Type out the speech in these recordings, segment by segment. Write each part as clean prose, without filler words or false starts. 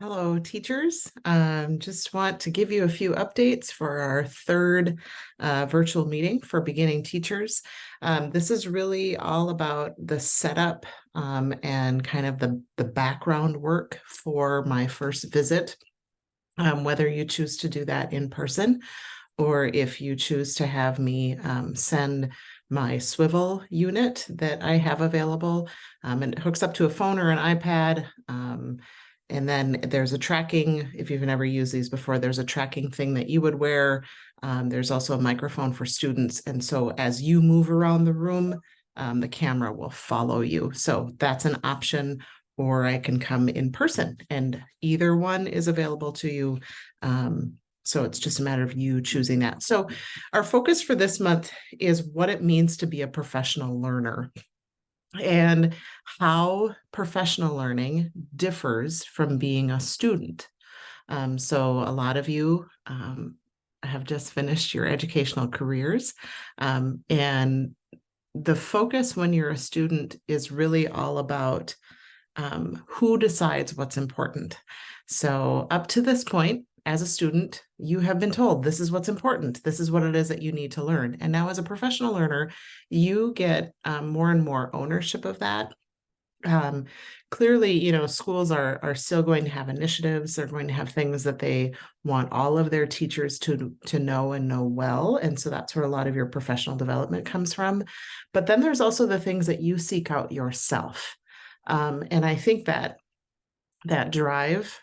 Hello, teachers. Just want to give you a few updates for our third virtual meeting for beginning teachers. This is really all about the setup and kind of the background work for my first visit, whether you choose to do that in person or if you choose to have me send my swivel unit that I have available, and it hooks up to a phone or an iPad. And then there's a tracking, if you've never used these before, there's a tracking thing that you would wear. There's also a microphone for students. And so as you move around the room, the camera will follow you. So that's an option, or I can come in person, and either one is available to you. So it's just a matter of you choosing that. So our focus for this month is what it means to be a professional learner and how professional learning differs from being a student. So a lot of you have just finished your educational careers, and the focus when you're a student is really all about who decides what's important. So up to this point, as a student, you have been told this is what's important. This is what it is that you need to learn. And now as a professional learner, you get more and more ownership of that. Clearly, schools are still going to have initiatives. They're going to have things that they want all of their teachers to know and know well. And so that's where a lot of your professional development comes from. But then there's also the things that you seek out yourself. And I think that drive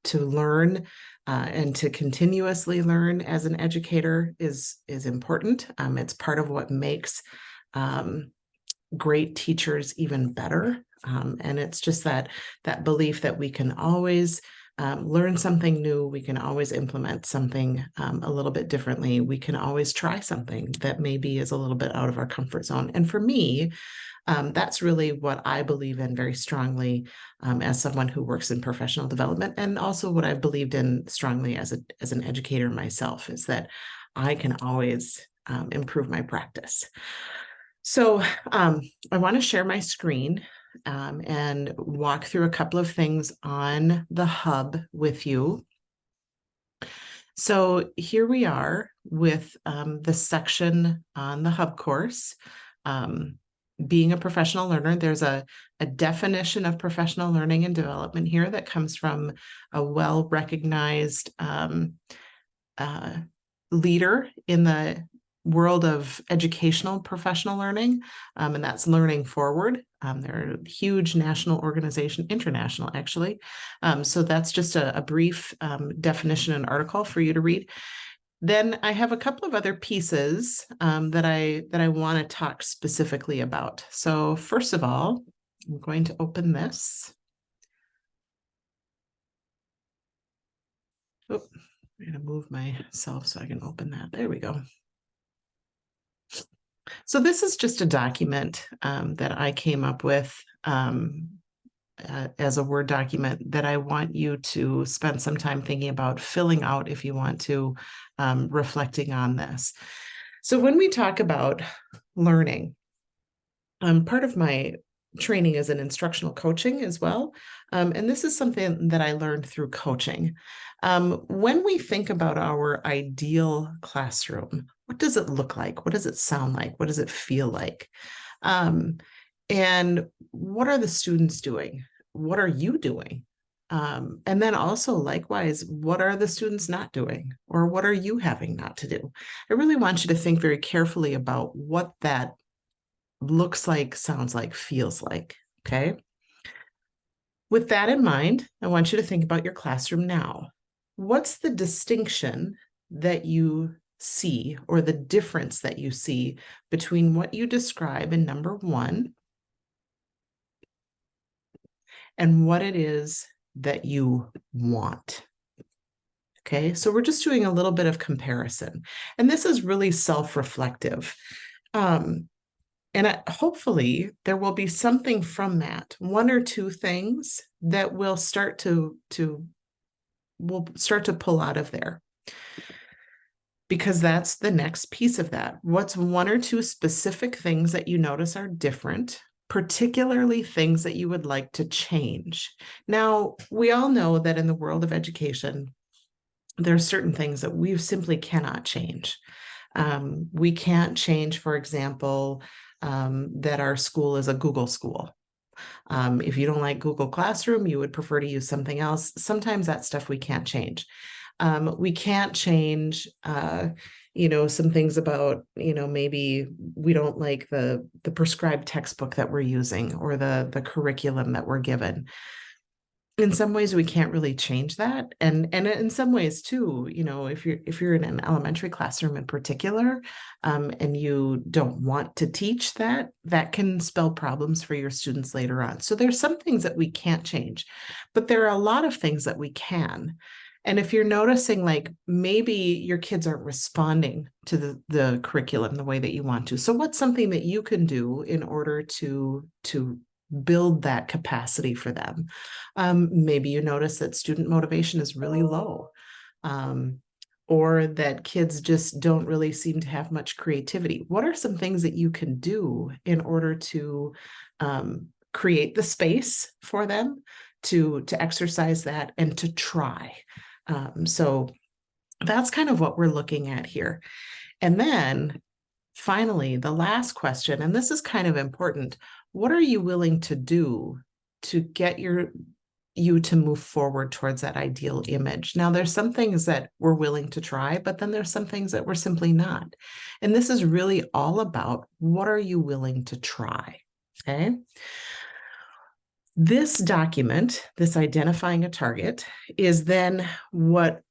to learn and to continuously learn as an educator is important. It's part of what makes great teachers even better. And it's just that belief that we can always learn something new. We can always implement something a little bit differently. We can always try something that maybe is a little bit out of our comfort zone. And for me, that's really what I believe in very strongly as someone who works in professional development, and also what I've believed in strongly as an educator myself, is that I can always improve my practice. So I want to share my screen and walk through a couple of things on the hub with you. So here we are with the section on the hub course. Being a professional learner, there's a definition of professional learning and development here that comes from a well-recognized leader in the world of educational professional learning, and that's Learning Forward. They're a huge national organization, international actually. So that's just a brief definition and article for you to read. Then I have a couple of other pieces that I want to talk specifically about. So first of all, I'm going to open this. Oh, I'm going to move myself so I can open that. There we go. So this is just a document that I came up with as a Word document that I want you to spend some time thinking about filling out if you want to, reflecting on this. So when we talk about learning, part of my training is in instructional coaching as well. And this is something that I learned through coaching. When we think about our ideal classroom, what does it look like? What does it sound like? What does it feel like? And what are the students doing? What are you doing? And then also likewise, what are the students not doing? Or what are you having not to do? I really want you to think very carefully about what that looks like, sounds like, feels like, okay? With that in mind, I want you to think about your classroom now. What's the distinction that you see, or the difference that you see between what you describe in number 1 and what it is that you want? Okay, so we're just doing a little bit of comparison. And this is really self-reflective. And hopefully there will be something from that, 1 or 2 things that we'll start to pull out of there. Because that's the next piece of that. What's 1 or 2 specific things that you notice are different particularly things that you would like to change. Now, we all know that in the world of education, there are certain things that we simply cannot change. We can't change, for example, that our school is a Google school. If you don't like Google Classroom, you would prefer to use something else. Sometimes that stuff we can't change. We can't change, some things about, maybe we don't like the prescribed textbook that we're using or the curriculum that we're given. In some ways we can't really change that, and in some ways too, if you're in an elementary classroom in particular, and you don't want to teach that can spell problems for your students later on. So there's some things that we can't change, but there are a lot of things that we can. And if you're noticing, like, maybe your kids aren't responding to the curriculum the way that you want to, so what's something that you can do in order to build that capacity for them? Maybe you notice that student motivation is really low, or that kids just don't really seem to have much creativity. What are some things that you can do in order to create the space for them to exercise that and to try? So that's kind of what we're looking at here. And then finally, the last question, and this is kind of important: what are you willing to do to get you to move forward towards that ideal image? Now, there's some things that we're willing to try, but then there's some things that we're simply not. And this is really all about, what are you willing to try? Okay. This document, this identifying a target, is then what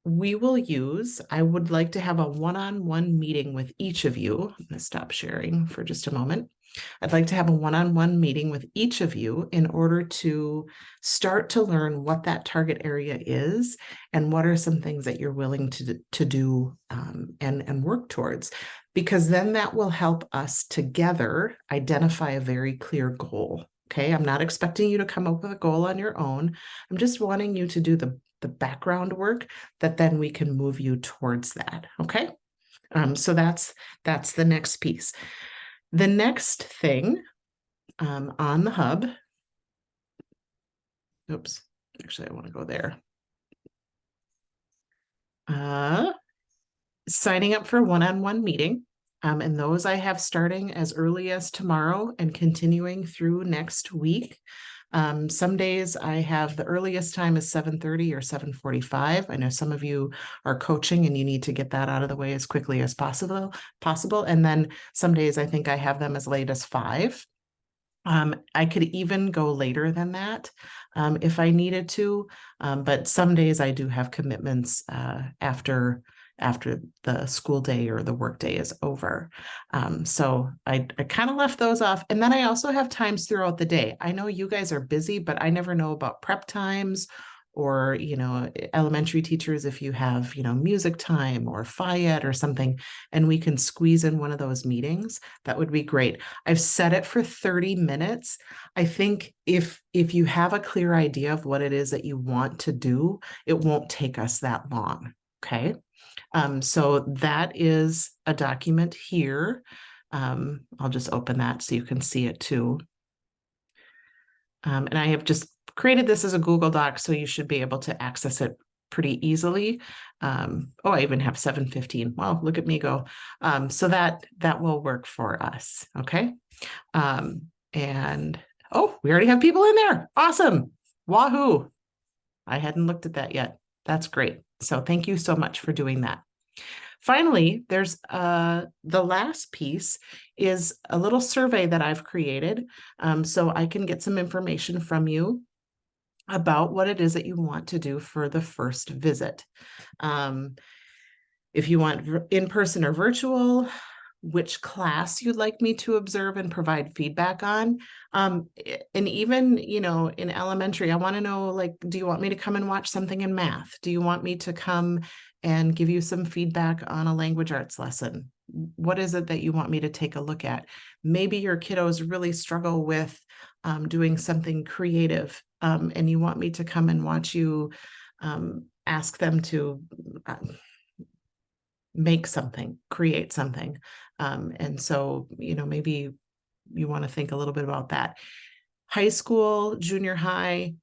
we will use. I would like to have a one-on-one meeting with each of you. I'm going to stop sharing for just a moment. I'd like to have a one-on-one meeting with each of you in order to start to learn what that target area is and what are some things that you're willing to do and work towards, because then that will help us together identify a very clear goal. Okay, I'm not expecting you to come up with a goal on your own. I'm just wanting you to do the background work that then we can move you towards that. Okay, so that's the next piece. The next thing on the hub, oops, actually I want to go there. Signing up for a one-on-one meeting. And those I have starting as early as tomorrow and continuing through next week. Some days I have the earliest time is 7:30 or 7:45. I know some of you are coaching and you need to get that out of the way as quickly as possible. And then some days I think I have them as late as 5. I could even go later than that if I needed to, but some days I do have commitments after the school day or the work day is over. So I kind of left those off. And then I also have times throughout the day. I know you guys are busy, but I never know about prep times, or, elementary teachers, if you have, music time or FIED or something, and we can squeeze in one of those meetings, that would be great. I've set it for 30 minutes. I think if you have a clear idea of what it is that you want to do, it won't take us that long. Okay. So that is a document here. I'll just open that so you can see it too. And I have just created this as a Google Doc, so you should be able to access it pretty easily. I even have 7:15. Well, look at me go. So that will work for us. Okay. And we already have people in there. Awesome. Wahoo. I hadn't looked at that yet. That's great. So thank you so much for doing that. Finally, there's the last piece is a little survey that I've created, so I can get some information from you about what it is that you want to do for the first visit. If you want in-person or virtual, which class you'd like me to observe and provide feedback on. And even, in elementary, I want to know, like, do you want me to come and watch something in math? Do you want me to come and give you some feedback on a language arts lesson? What is it that you want me to take a look at? Maybe your kiddos really struggle with doing something creative, and you want me to come and watch you ask them to make something, create something. And so, maybe want to think a little bit about that. High school, junior high,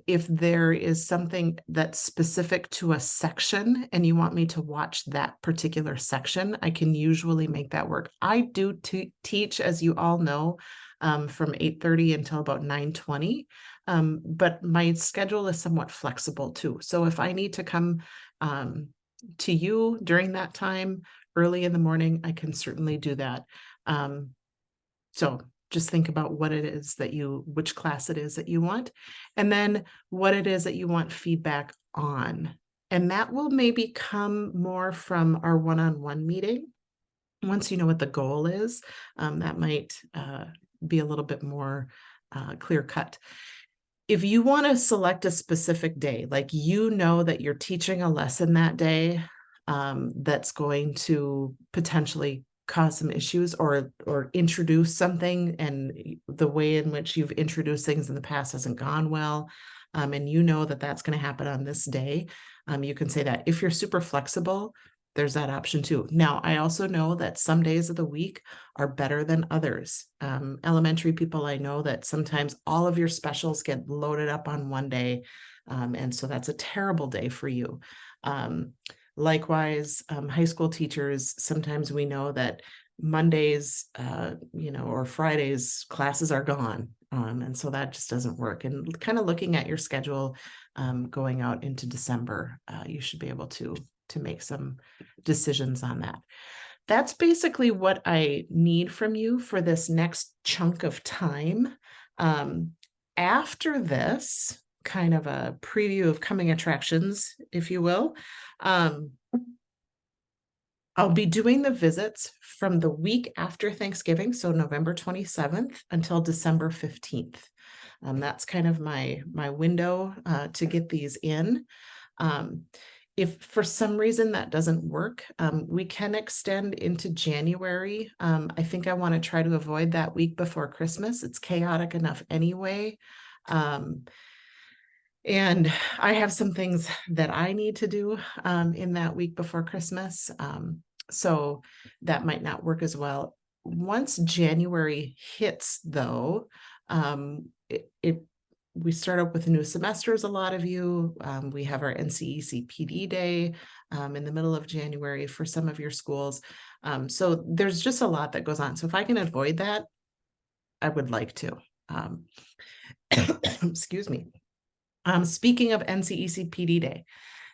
if there is something that's specific to a section and you want me to watch that particular section, I can usually make that work. I do teach, as you all know, from 8:30 until about 9:20, but my schedule is somewhat flexible too. So if I need to come to you during that time, early in the morning, I can certainly do that. So just think about what it is that which class it is that you want, and then what it is that you want feedback on. And that will maybe come more from our one-on-one meeting. Once you know what the goal is, that might be a little bit more clear cut. If you want to select a specific day, like you know that you're teaching a lesson that day that's going to potentially cause some issues or introduce something, and the way in which you've introduced things in the past hasn't gone well, and you know that that's going to happen on this day, you can say that. If you're super flexible, there's that option too. Now, I also know that some days of the week are better than others. Elementary people, I know that sometimes all of your specials get loaded up on one day, and so that's a terrible day for you. Likewise, high school teachers, sometimes we know that Mondays, or Fridays, classes are gone. And so that just doesn't work. And kind of looking at your schedule going out into December, you should be able to make some decisions on that. That's basically what I need from you for this next chunk of time. After this, kind of a preview of coming attractions, if you will, I'll be doing the visits from the week after Thanksgiving, so November 27th until December 15th. That's kind of my window to get these in. If for some reason that doesn't work, we can extend into January. I think I want to try to avoid that week before Christmas. It's chaotic enough anyway. And I have some things that I need to do in that week before Christmas. So that might not work as well. Once January hits, though, we start up with new semesters, a lot of you. We have our NCEC PD Day in the middle of January for some of your schools. So there's just a lot that goes on. So if I can avoid that, I would like to. Excuse me. Speaking of NCEC PD Day,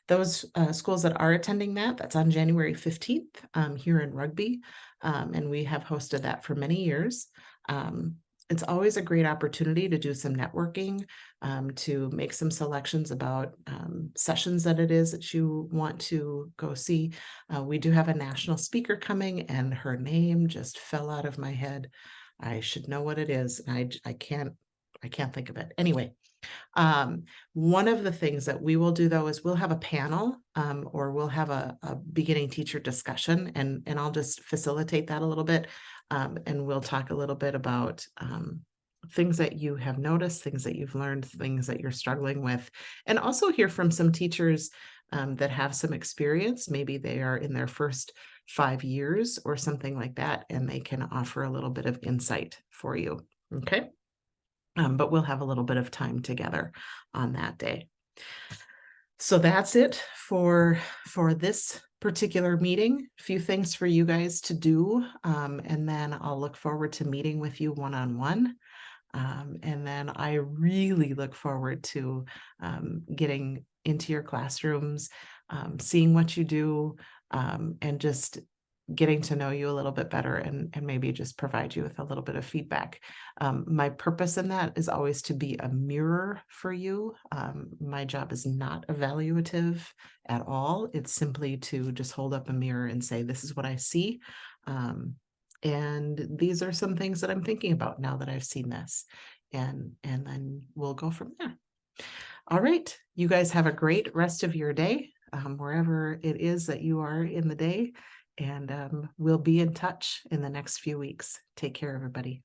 those schools that are attending that's on January 15th here in Rugby, and we have hosted that for many years. It's always a great opportunity to do some networking, to make some selections about sessions that it is that you want to go see. We do have a national speaker coming, and her name just fell out of my head. I should know what it is, and I can't think of it. Anyway, one of the things that we will do, though, is we'll have a panel or we'll have a beginning teacher discussion, and I'll just facilitate that a little bit. And we'll talk a little bit about things that you have noticed, things that you've learned, things that you're struggling with, and also hear from some teachers that have some experience. Maybe they are in their first 5 years or something like that, and they can offer a little bit of insight for you. Okay. But we'll have a little bit of time together on that day. So that's it for this particular meeting. A few things for you guys to do, and then I'll look forward to meeting with you one-on-one. And then I really look forward to getting into your classrooms, seeing what you do, and just getting to know you a little bit better, and maybe just provide you with a little bit of feedback. My purpose in that is always to be a mirror for you. My job is not evaluative at all. It's simply to just hold up a mirror and say, this is what I see. And these are some things that I'm thinking about now that I've seen this. And then we'll go from there. All right. You guys have a great rest of your day, wherever it is that you are in the day. And we'll be in touch in the next few weeks. Take care, everybody.